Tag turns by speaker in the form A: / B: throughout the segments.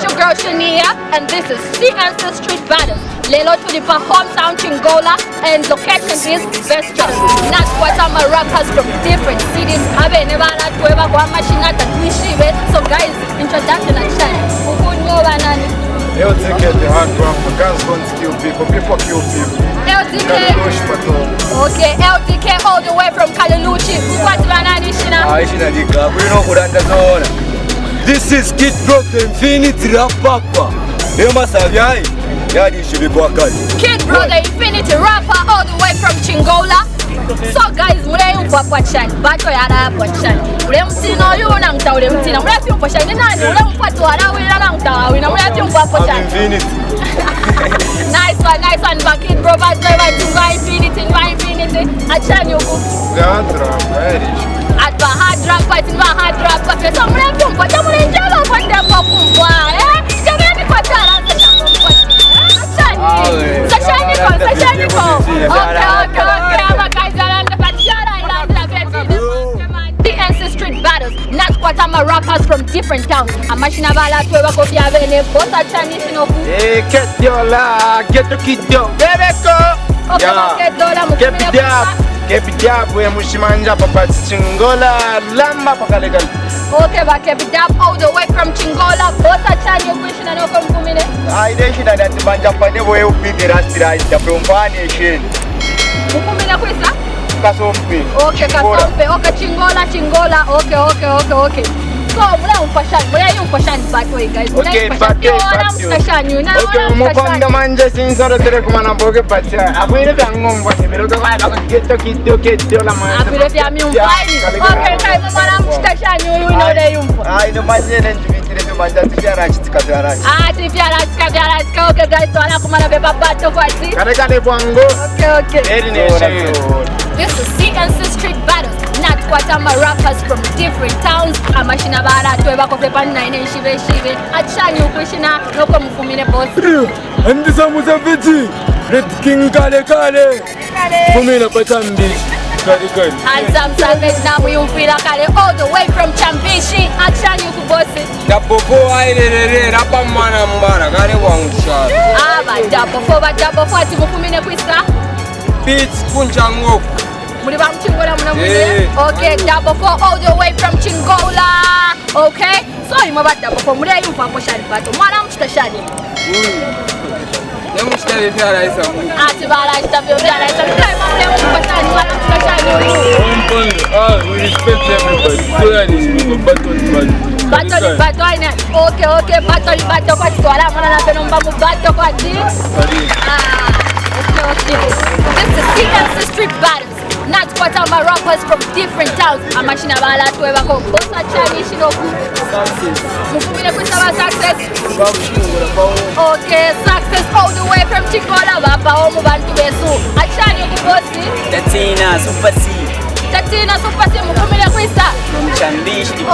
A: your girl Shania, and this is CNC Street Battles. Lelo to the perform sound Chingola, and location is Vestra. Not what I'm a rappers from different cities. I've never had to ever go a machine at so guys, introduction and shine.
B: LTK, the hard rapper, guns don't kill people kill people.
A: LTK, okay, LTK all the way from Kalaluchi. What's Banani Shina?
C: This is Kid Brock Infinity Rap Papa. You must have
A: Kid Brock Infinity Rapper all the way from Chingola. So guys, mule yuko kwa chani, bato yara hapo chani. Ule mtino yu na mta ule mtina. Mule yuko chani nani? Ule mpato wala wila na mta wila. Mule yuko hapo chani. Nice one. But Kid Brock has never to Infinity. Achani yuko. Atwa hard rap, so mule yuko kwa mule njalo kwa ndepo kumbwa. Jamani kwa tala Achani ko. Okay. CNC Street Battles, not what I'm a rappers from different towns. A machine of all to ever copy of any both are Chinese no food.
B: Hey, get your la, get to kid yo. Baby go. Keep it up, we mushimanja papa Chingola, lamba pakalegal.
A: Okay, but keep it up all the way from Chingola, both are Chinese question and from Kumine.
B: I didn't that the banja pane way up with the rastira is the from Nation.
A: Kumine kwisa?
B: Kasompe.
A: Okay, Chingola. Okay. So, mula yung passion bad way guys.
B: Okay, but you. Okay, mukanda manja sinsoro tere kumana boge patya. Apo ile vyangom kwasi pero kwa get to la man.
A: Apo ile vyami fine. Okay, kai mama mstashanyu you know they yumpo.
B: Ino manje nendivitire to manja tiara chitikavyara.
A: Tiara. Okay guys, so ala kumana beba bato kwasi.
B: Kale bwango.
A: Okay.
B: Very nice.
A: This is CNC Street Battles, not what I'm a rappers from different towns. I'm a shinabara to ever coffee pan 9 and shive. Achani Krishna, no come for me, boss.
C: And this one was a veggie. Red King Kale. For me, the Patan Beach.
A: And some savage now we feel like all the way from Champishi. Achani to boss it.
C: Dapo I did up a man and man. I got it one shot.
A: But Dapo for Timofumina Quista.
C: Beats Punchango.
A: Okay, double four all the way from Chingola. Okay, so I'm about double four. Mule yung paposhani bato. Mwana mstashani.
C: Nemu mstari vyara isa mu.
A: Ati bala istabio vyara isa. Mule yung paposhani. Mwana mstashani.
C: We respect everybody. So that is
A: Bato ina. Okay. Bato kwa chitwala. Mwana na penomba mu bato kwa di. Okay. This is CNC Street Battles. Not what I'm a rappers from different towns. I'm a shinabala to ever go. Both are Chinese shinoku. Mufumine kusaba success. Okay, success all the way from Chikola. Bapa omu bantu besu. Achani kubosi.
D: Tatina Super C.
A: Mufumine kuisa.
D: Chambishi.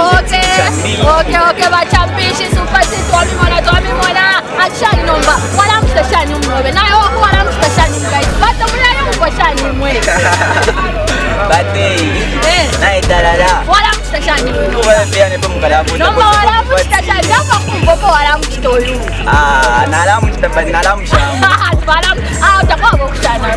A: Okay, ba chambishi Super C. Tuami mwana. Achani nomba. Wala mstashani umrobe. Na yo wala mstashani guys. Bata mwana yung mstashani mwe.
D: Bate. Naidalala.
A: Wala mstashani.
D: Kuwa pia nipo mkalamu.
A: Nomba wala mstashani. Napa kumbopo wala mstolu.
D: Nalamu chitabani nalamu shamu.
A: Utakuwa kushana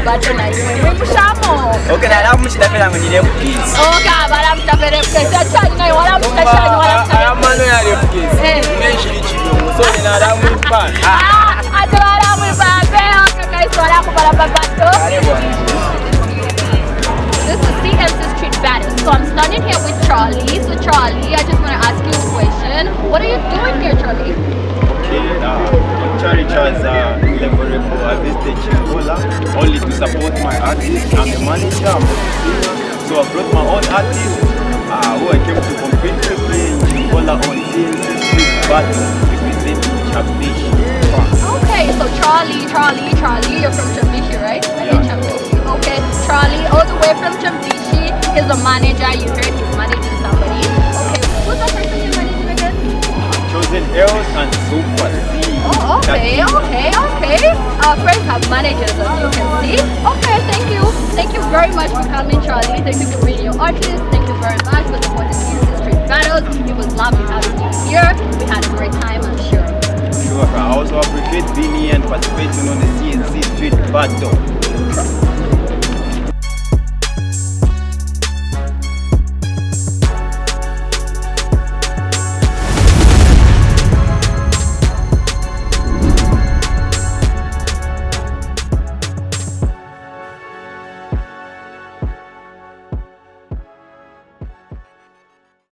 A: bato na yue mshamo.
D: Okay, nalamu chitafela mwenye kukisi.
A: Okay, wala mtafere kukisi. Achani na wala mstashani.
C: Aramano ya kukisi. Uneshiri chidongo. So ni nalamu ipana.
A: Ati wala mwipape. Okay, guys, wala kupala babato. This is CNC Street Battles. So I'm standing here with Charlie. So Charlie, I just want to ask you a question. What are you doing here, Charlie?
E: Charlie Charles Leverable. I visited Chingola only to support my artist. I'm the manager, I'm the singer. So I brought my own artist who I came to compete to play in Chingola on CNC Street Battle representing Chambishi.
A: Okay, so Charlie, you're from Chambishi, right?
E: Yeah.
A: Chambishi. Okay, Charlie, all the way from Chambishi. He's a manager. You heard he's managing somebody. Okay, who's the person you're managing again?
E: Chosen Eros and Super C.
A: Oh, okay, okay. Our friends have managers, as you can see. Okay, thank you. Thank you very much for coming, Charlie. Thank you for being your artist. Thank you very much for supporting CNC Street Battles. It was lovely having you here. We had a great time, I'm sure.
E: Sure, I also appreciate being here and participating on the CNC Street Battle.